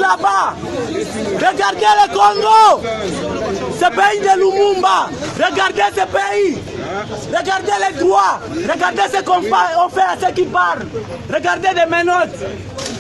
là-bas. Regardez le Congo, ce pays de Lumumba. Regardez ce pays. Regardez les droits. Regardez ce qu'on fait à ceux qui parlent. Regardez des menottes.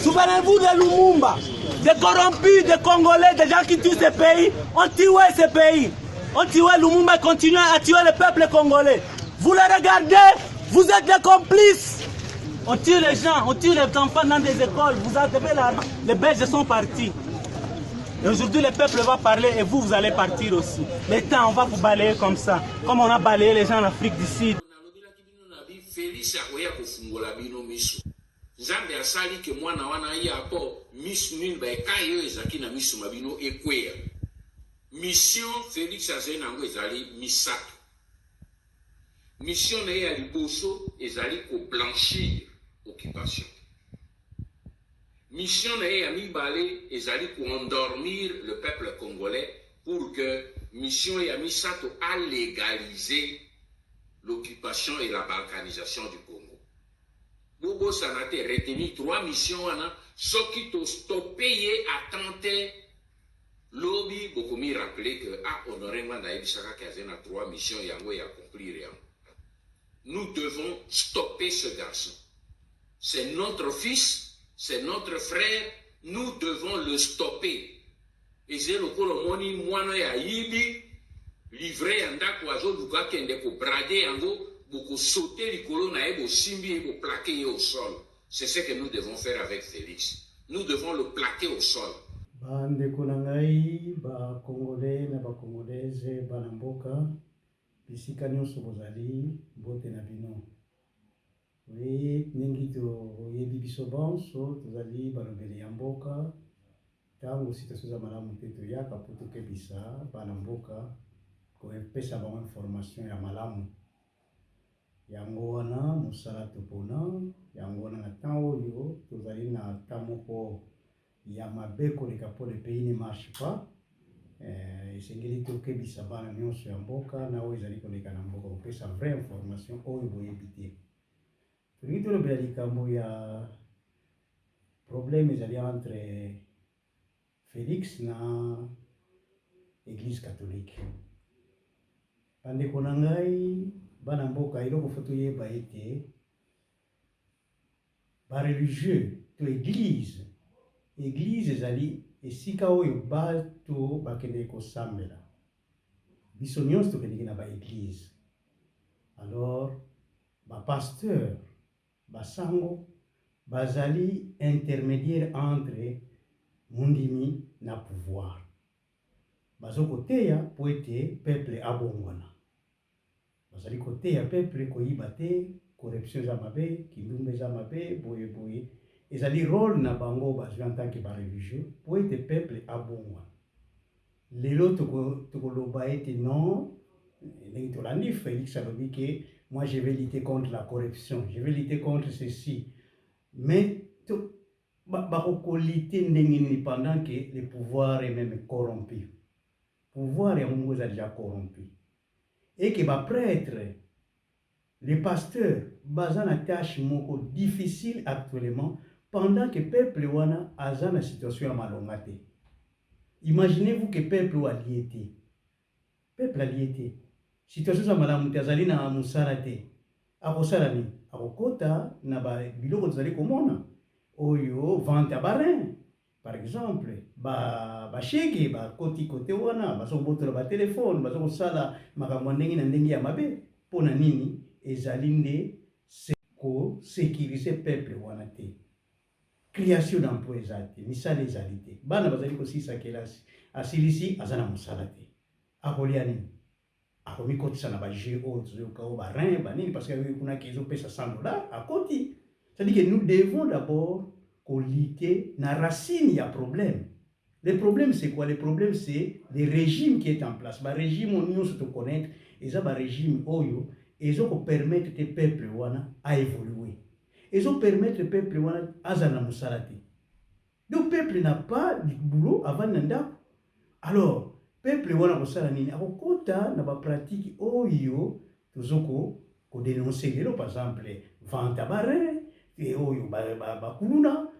Souvenez-vous de Lumumba. Des corrompus, des Congolais, des gens qui tuent ce pays. On tué ce pays. On tué Lumumba et continue à tuer le peuple congolais. Vous le regardez, vous êtes des complices. On tue les gens, on tue les enfants dans des écoles. Vous avez là, les Belges sont partis. Et aujourd'hui, le peuple va parler et vous allez partir aussi. Le temps, on va vous balayer comme ça. Comme on a balayé les gens en Afrique du Sud. Félix akoya kofungola bino miso. Nzambe asali ke mwana wana ya po miso nini ba ekayo ezaki na miso mabino ekweya. Mission Félix azena ngo ezali misato. Mission na ya liboso ezali ko blanchir occupation. Mission na ya mibale ezali ko endormir le peuple congolais pour que mission ya misato a légaliser l'occupation et la balkanisation du Congo. Bobo Sanate retenu 3 missions wana soki to stopper à tenter lobby beaucoup mi rappeler que honoré manda ebisaka kazena 3 missions yango ya accomplir yango. Nous devons stopper ce garçon. C'est notre fils, c'est notre frère, nous devons le stopper. Et c'est le kolomoni mwana ya yibi livré andako azoduka kende ko brader yango boko sauter likolo na ebo simbi ebo plaquer au sol. C'est ce que nous devons faire avec Félix. Nous devons le plaquer au sol. Bande konangai ba Congolais na ba Congolaise ba mboka bisika nyonso bozali bote na bino. Oui, ningi to yebi biso bonso tozali balobeli ya mboka tango situation za malamu te to yaka poto kebisa ba mboka ko pesa ba information ya malamu. Yango wana musala topona yango wana na tango yo tozali na tamoko ya mabeko leka po le pays ne marche pas. Esengeli tokebisa bana nyonso ya mboka na oyo ezali koleka na mboka kopesa vraie information oyo boyebi te. Tolingi tolobela likambo ya problème ezali entre Félix na Église catholique. Bandeko na ngai bana mboka eloko fo toyeba ete ba religieux to église ezali esika oyo bato bakende kosambela. Biso nyonso tokendeki na ba église. Alors ba pasteur basango bazali intermédiaire entre mundimi na pouvoir. Bazokoteya po ete peuple abongwana. Bazali koteya peuple koyiba te, corruption za mabe, kindumbe za mabe, boye boye. Ezali rôle na bango bazwi en tant que ba religieux po ete peuple abongwana. Lelo tokoloba ete non, ndenge tolandi Félix alobi ke moi je vais lutter contre la corruption, je vais lutter contre ceci. Mais bakokolite ndenge nini pendant que le pouvoir est même corrompu. Pouvoir ya mungu est déjà corrompu. Et que les prêtres, les pasteurs, basent na tâche moko difficile actuellement pendant que le peuple wana aza na situation ya malonga te. Imaginez-vous que le peuple a lié. Peuple a lié. Situation za malamu te azali na musala te. Akosala ni akokota na ba biloko tozali komona. Oyo vente à barin. Par exemple, ba shege ba koti kote wana baso botola ba téléphone baso kosala makambo ndenge na ndenge ya mabe pona nini ezali nde ko sécuriser peuple wana te. Création d'emploi ezali misala ezali te. Bana bazali kosisa kelasi asilisi azana musala te. Akolia nini? Akomi kotisa na ba jeu autres ko ba rein ba nini parce que kuna kezo pesa $100 akoti. C'est-à-dire que nous devons d'abord lutter na racine il y a problème. Le problème c'est quoi? Le problème c'est le régime qui est en place. Le régime on nous se connaître et ça le régime oyo et ça permettre que peuple wana à évoluer. Et ça permettre le peuple wana azana musalati. Le peuple n'a pas de boulot avant nanda. Alors peuple wana ko sala nini akokota na ba pratique oyo tozoko ko dénoncer par exemple vente à barin et oyo ba kuluna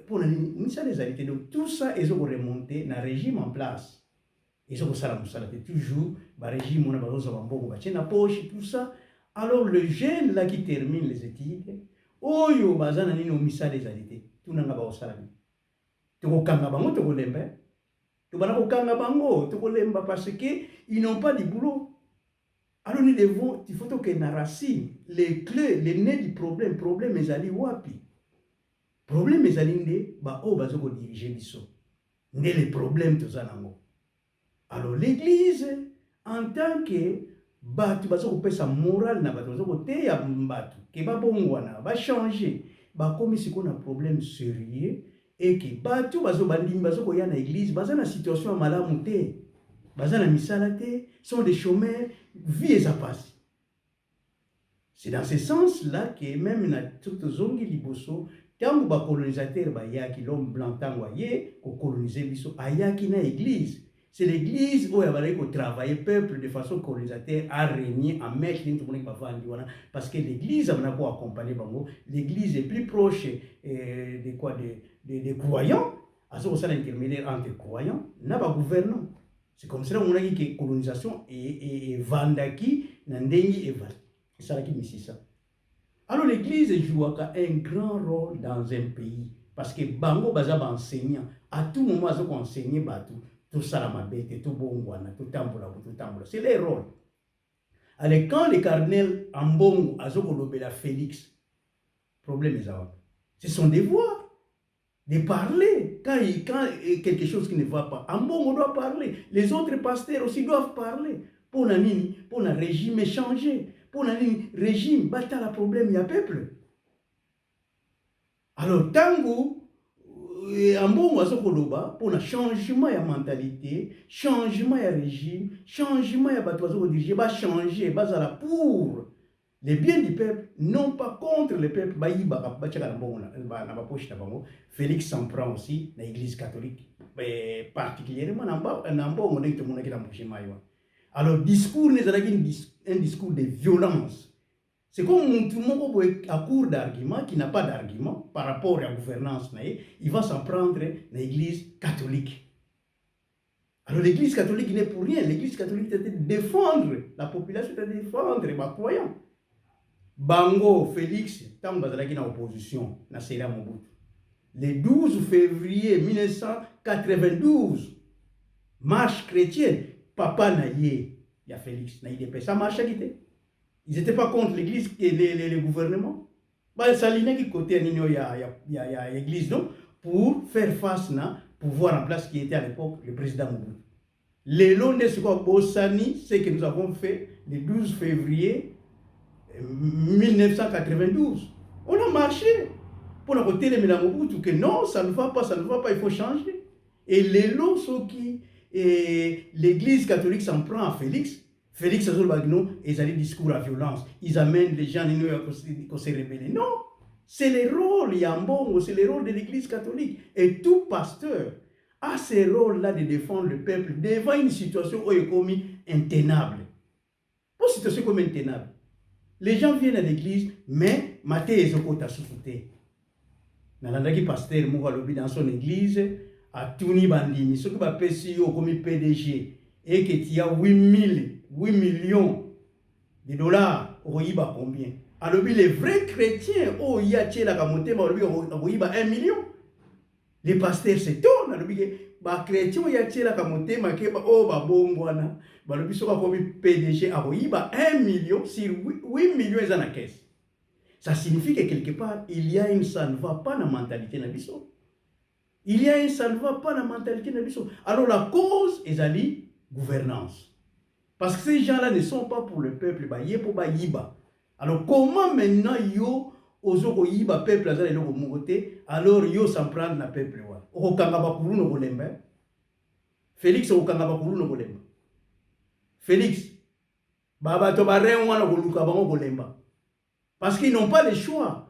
pour les arrêter. Donc tout ça, ils ont remonté dans le régime en place. Ils ont toujours, le régime, on a besoin de poche, tout ça. Alors le jeune là qui termine les études, oh yo, bazana ni no misa les arrêter. Tout n'a pas au salami. Tu kanga bango, tu kolemba. Tu vas kanga bango, tu kolemba parce que ils n'ont pas de boulot. Alors nous devons, il faut que na racine, les clés, les nez du problème est allé wapi. Problème est allé ndé, ba o bazoko diriger biso. Ndé les problèmes tout ça nango. Alors l'église, en tant que batu bazoko pesa morale na batu bazoko teya batu, ke ba bongwana, ba changer, ba komi siko na problème sérieux et que batu bazoko bandimi bazoko ya na église, baza na situation malamu te. Bazana misalate, sont des chômeurs, vie et ça passe. C'est dans ce sens-là que même dans toute zone liboso, tant que les colonisateurs bayaki l'homme blanc tango aye ko coloniser biso ayaki na église. C'est l'église où il va travailler peuple de façon colonisateur à régner en mettre tout le monde parce que l'église a pas accompagner bango. L'église est plus proche de quoi des croyants, à ce qu'on l'intermédiaire entre croyants, n'a pas gouvernant. C'est comme ça qu'on a dit que la colonisation est vendaki, nandengi et val. C'est ça qui me dit ça. Alors l'église joue un grand rôle dans un pays. Parce que bango bazaba enseignant, à tout moment ils ont enseigné batu, tout ça la mabete, tout bongwana, tout tambola. C'est les rôles. Alors quand le cardinal Ambongo a la Félix, problème est là. C'est son devoir de parler. Quand quelque chose qui ne va pas, Ambongo doit parler. Les autres pasteurs aussi doivent parler. Pour le régime changer. Pour le régime, battre le problème, il y a peuple. Alors, tango, Ambongo azokoloba pour le changement de mentalité, changement de régime, changement de bateau dirigé, va changer, va pour les biens du peuple, non pas contre le peuple. Félix s'en prend aussi dans l'église catholique, particulièrement Ambongo. Alors, discours n'est un discours de violence. C'est comme tout le monde à court d'argument, qui n'a pas d'argument par rapport à la gouvernance, il va s'en prendre dans l'église catholique. Alors l'église catholique n'est pour rien. L'église catholique c'est de défendre la population, c'est de défendre les croyants. Bango, Félix, tant que vous en opposition, le 12 février 1992, marche chrétienne, papa naïe, il y a Félix, naïe, ça marche à quitter. Ils n'étaient pas contre l'église et le gouvernement. Ça ligne qui côté il y a l'église non pour faire face à pouvoir en place qui était à l'époque le président Mobutu. Les lois de ce Bossani, c'est que nous avons fait le 12 février 1992. On a marché pour le côté de Mobutu que non, ça ne va pas, il faut changer. Et les lois sont qui l'église catholique s'en prend à Félix. Félix Azolbagno, ils ont des discours à violence. Ils amènent les gens à se rebeller. Non, c'est le rôle, Yambongo, c'est le rôle de l'église catholique. Et tout pasteur a ce rôle-là de défendre le peuple devant une situation où il est commis intenable. Pour une situation comme intenable. Les gens viennent à l'église, mais Maté Ezokota souffouté. Nalandaki pasteur Moukalobi dans son église, à Touni Bandini, ce qui va passer comme PDG, et que tu as 8 millions de dollars, Roïba combien? Alors, les vrais chrétiens, oh, il y a la camoté, Roïba 1 million. Les pasteurs s'étonnent, les chrétiens, il y a la camoté, oh, babongwana, le biso comme PDG, Roïba 1 million sur 8 millions dans la caisse. Ça signifie que quelque part, il y a une ça ne va pas dans la mentalité de biso. Il y a une ça ne va pas dans la mentalité de biso. Alors, la cause est la gouvernance. Parce que ces gens-là ne sont pas pour le peuple, pour Bayiba. Alors comment maintenant yo ozoko yiba peuple azali loko mogote, alors yo s'en prendre na peuple wa. Okanga bakulu no kolemba. Félix okanga bakulu no kolemba. Félix baba to barren wana koluka bango kolemba. Parce qu'ils n'ont pas le choix.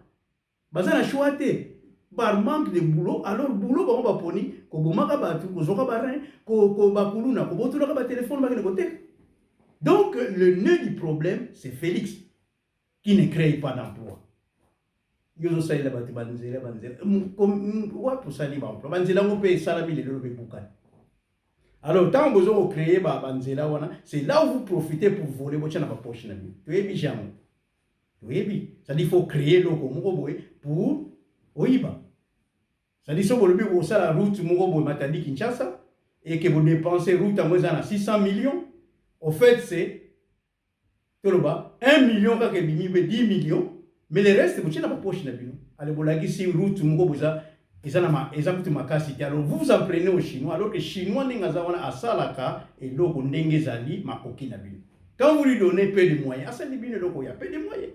Bazana choix te. Par manque de boulot, alors boulot bango baponi ko bomaka batu ko zoka barren ko bakulu na ko botula ba téléphone ba côté. Donc, le nœud du problème, c'est Félix, qui ne crée pas d'emploi. yozo salela batu banzela wapi sali ba emploi banzela ngo pe salami le lo pe bukani. Alors tant que vous créez banzela wana, c'est là où vous profitez pour voler votre na ba poche na bi. Tu es bijam. Tu es bi. Ça dit faut créer loko moko boy pour oyiba. Ça dit so bolobi ko sala route moko boy Matadi Kinshasa et que vous dépensez route à moins à 600 millions. Au fait c'est toloba 1 million ka ke bimi be 10 millions. Mais le reste, vous n'avez pas poche na bino. Allez, vous l'avez si route moko boza, exactement makasi. Alors vous vous en prenez aux Chinois, alors que les Chinois n'engagent pas à salaka et loko ndenge zali makoki na bino. Quand vous lui donnez peu de moyens, ça libine loko ya peu de moyens.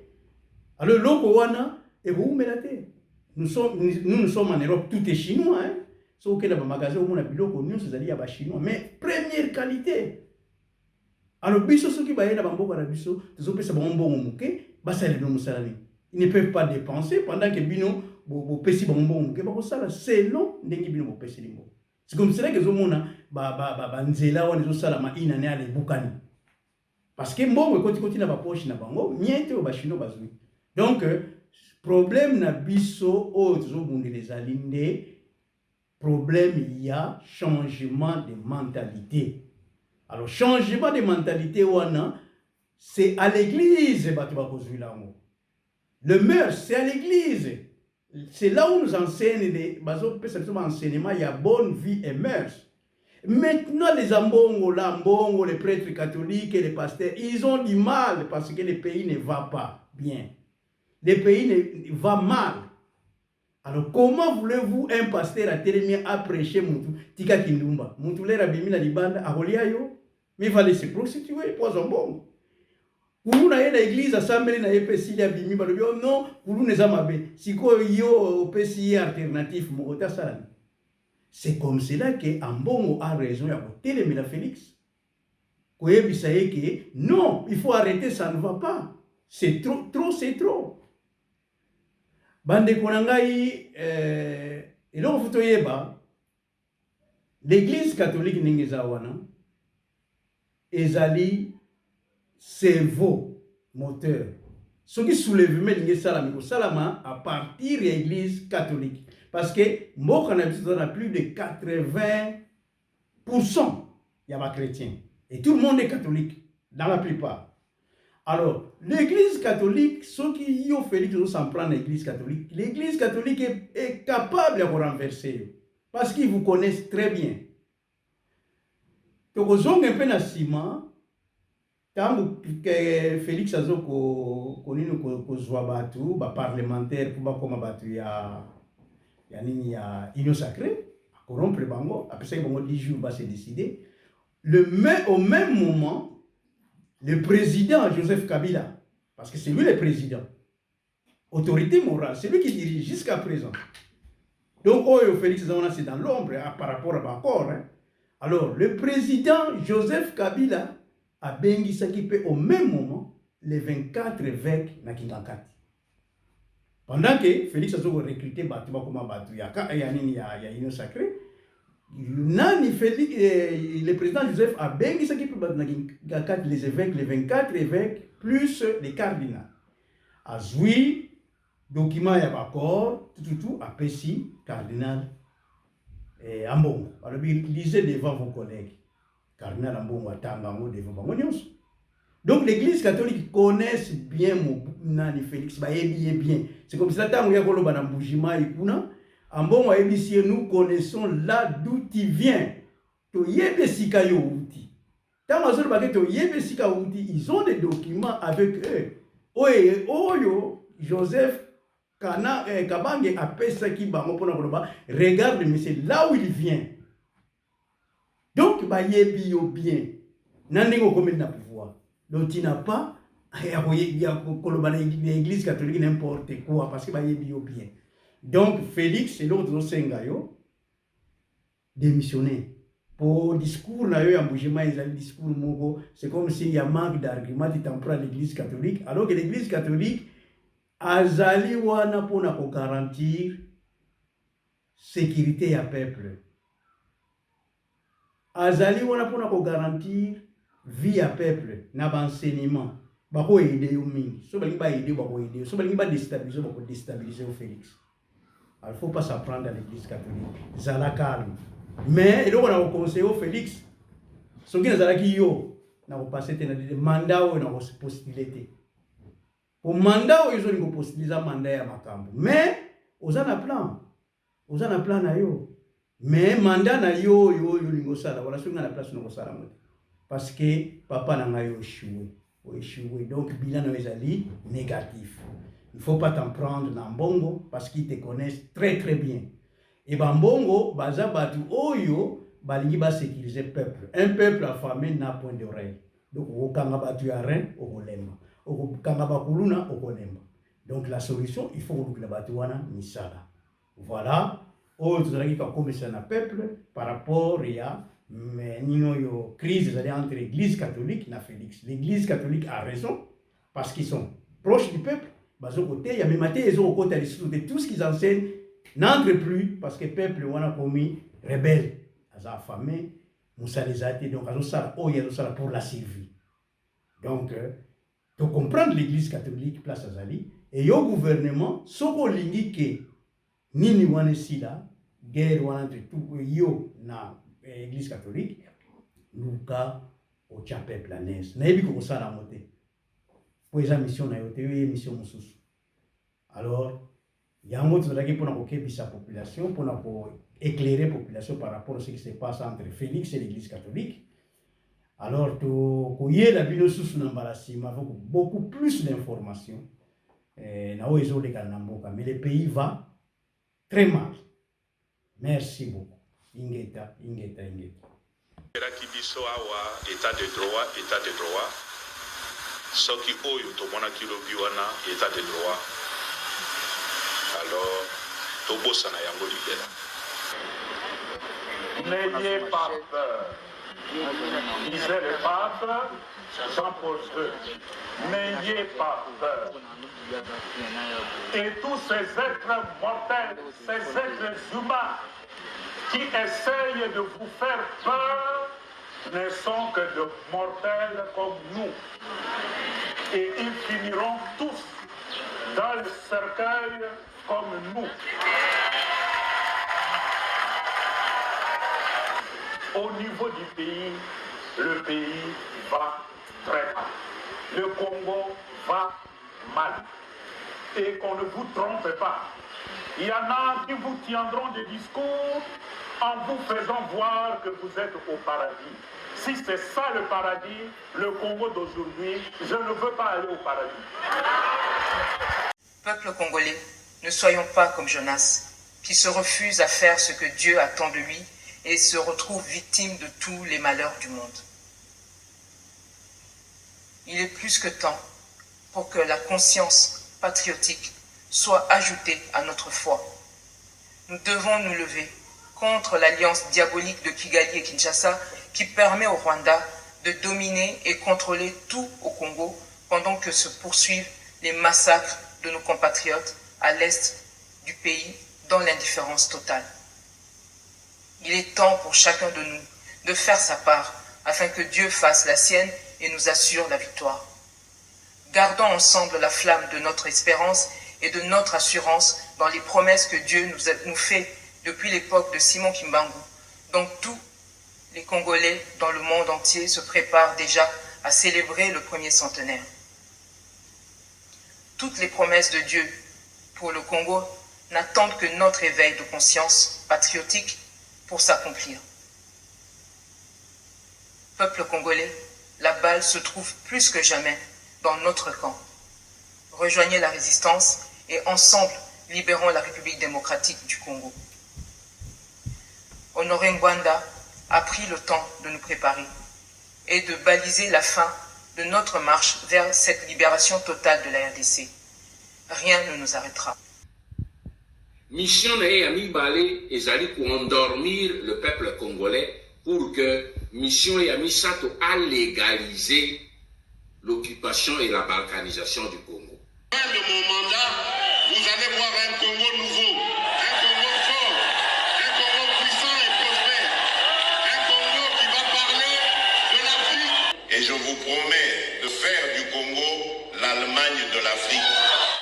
Alors loko wana et vous melate. Nous sommes en Europe, tout est chinois hein. Sauf que dans le magasin où on a biloko nous c'est zali ya ba chinois, mais première qualité. Alors biso soki ba yena bamboka na biso, tozopesa bango muke, basale no musalani. Ils ne peuvent pas dépenser pendant que bino bo pesi bonbon ke ba sala selon ndenge bino bo pesi limbo. C'est comme cela que zomona ba nzela wana zo sala ma ina ne ale bukani. Parce que mbongo koti na ba poche na bango miete ba chino bazui. Donc problème na biso o zo bundele zalinde problème il y a changement de mentalité. Alors changement de mentalité wana c'est à l'église batu ba kozui la mo. Le mœurs, c'est à l'église. C'est là où nous enseignent les enseignements, il y a bonne vie et mœurs. Maintenant, les ambongo, l'ambongo, les prêtres catholiques et les pasteurs, ils ont du mal parce que le pays ne va pas bien. Le pays va mal. Alors, comment voulez-vous un pasteur à Télémia à prêcher Moutou, Tika Kindumba, Moutou l'era bimila libanda, à Holiayo, mais il va laisser prostituer, pas un bon. Kulu na yena église assemblée na EPC ya bimi ba lobio non kulu neza mabe siko yo OPC alternatif mokota salani. C'est comme cela que Ambongo a raison ya kotelemela Félix. Koyebisa yeke non, il faut arrêter, ça ne va pas. C'est trop c'est trop. Bande konangai eloko futo yeba l'église catholique ningeza wana ezali cerveau moteur. Ce qui soulève les salama à partir de l'église catholique. Parce que moi, on a plus de 80%. Il y a des chrétiens. Et tout le monde est catholique, dans la plupart. Alors, l'église catholique, ceux qui ont fait s'en prendre l'église catholique est capable de renverser. Parce qu'ils vous connaissent très bien. Donc, vous avez un peu de ciment. Tant que Félix Azoko konino kozwa batu ba parlementaire pour ba koma batu ya union sacrée corrompre bango après ça bango 10 jours va se décider au même moment le président Joseph Kabila parce que c'est lui le président autorité morale c'est lui qui dirige jusqu'à présent donc Oyo Félix Azona c'est dans l'ombre par rapport à Bakor hein. Alors le président Joseph Kabila a bengi s'occuper au même moment les 24 évêques na Kingankati. Pendant que Félix a recruté Batouba comme Batou ya union sacrée, le président Joseph a bengi s'occuper na Kingankati les évêques, les 24 évêques plus les cardinaux. A zoui document ya bakor tout a pesi cardinal Ambongo. Alors lisez devant vos collègues. Cardinal Ambongo Atangango devant Bangonyos. Donc l'église catholique connaît bien Nani Félix, bien. C'est comme ça que Ambongo nous connaissons là d'où tu viens. Ils ont des documents avec eux. Oyo, Joseph Kabange a pesa qui regarde, mais c'est là où il vient. Donc, bayebi yo bien. Nandingo comme na pouvoir. Donc, tu n'as pas l'église catholique n'importe quoi parce que bayebi yo bien. Donc, Félix et l'autre Sengayo démissionné. Pour discours na yo ya Mbujima ezali discours moko, c'est comme s'il y a manque d'arguments qui t'en prend l'église catholique alors que l'église catholique azali wana pona ko garantir sécurité ya peuple. Azali wana pona ko garantir vie à peuple na enseignement bako aider yo mingi so balingi ba aider bako aider so balingi ba déstabiliser bako déstabiliser Félix. Il faut pas s'apprendre à l'église catholique zala calme mais eloko na conseiller au Félix soki nazalaki yo na ko passer te na mandat o na ko postuler te pour mandat o ezoli ko postuliser mandat ya makambo mais ozana plan na yo mais mandat na yo lingo sala wala soki na place na ko sala mo parce que papa na ngai échoué donc bilan na ezali négatif. Il ne faut pas t'en prendre dans Mbongo parce qu'ils te connaissent très très bien. Et Bambongo, baza batu oyo, balingi ba sécuriser peuple. Un peuple affamé n'a point d'oreille. Donc, okanga batu ya rein, okolemba. Okanga bakuluna, okolemba. Donc, la solution, il faut que la batu wana misala. Voilà. Oyo tozalaki ka komisa na peuple par rapport à une crise entre l'église catholique et Félix. L'église catholique a raison parce qu'ils sont proches du peuple. Il y a même tout ce qu'ils enseignent n'entre plus parce que le peuple a commis rebelle. Ils ont affamé, donc ils ont pour la survie. Donc, pour comprendre l'église catholique, place Azali, et le gouvernement, ce qu'on dit que Nini Wanesila, guerre entre tout yo na l'église catholique, nous avons au peuple à l'aise. Nous avons ça la montée. Pour les missions, nous avons une mission. Alors, il y a un mot pour la population, pour éclairer la population par rapport à ce qui se passe entre Félix et l'église catholique. Alors, il y a beaucoup plus d'informations. Mais le pays va très mal. Merci beaucoup. Ingeta. État de droit. Soki oyo tomona kilobi wana état de droit. Alors, tobosana yango libela. N'ayez pas peur, disait le pape Jean-Paul II. N'ayez pas peur. Et tous ces êtres mortels, ces êtres humains qui essayent de vous faire peur ne sont que de mortels comme nous. Et ils finiront tous dans le cercueil comme nous. Au niveau du pays, le pays va très mal. Le Congo va mal. Et qu'on ne vous trompe pas. Il y en a qui vous tiendront des discours en vous faisant voir que vous êtes au paradis. Si c'est ça le paradis, le Congo d'aujourd'hui, je ne veux pas aller au paradis. Peuple congolais, ne soyons pas comme Jonas, qui se refuse à faire ce que Dieu attend de lui et se retrouve victime de tous les malheurs du monde. Il est plus que temps pour que la conscience patriotique soit ajoutée à notre foi. Nous devons nous lever contre l'alliance diabolique de Kigali et Kinshasa qui permet au Rwanda de dominer et contrôler tout au Congo pendant que se poursuivent les massacres de nos compatriotes à l'est du pays dans l'indifférence totale. Il est temps pour chacun de nous de faire sa part afin que Dieu fasse la sienne et nous assure la victoire. Gardons ensemble la flamme de notre espérance et de notre assurance dans les promesses que Dieu nous fait depuis l'époque de Simon Kimbangu, dont tous les Congolais dans le monde entier se préparent déjà à célébrer le premier centenaire. Toutes les promesses de Dieu pour le Congo n'attendent que notre éveil de conscience patriotique pour s'accomplir. Peuple congolais, la balle se trouve plus que jamais dans notre camp. Rejoignez la résistance et ensemble libérons la République démocratique du Congo. Honoré Ngwanda a pris le temps de nous préparer et de baliser la fin de notre marche vers cette libération totale de la RDC. Rien ne nous arrêtera. Mission na Mibale ezali pour endormir le peuple congolais pour que mission ya Misato a légalisé l'occupation et la balkanisation du Congo. À la fin de mon mandat, vous allez voir un Congo nouveau, un Congo fort, un Congo puissant et prospère, un Congo qui va parler de l'Afrique. Et je vous promets de faire du Congo l'Allemagne de l'Afrique.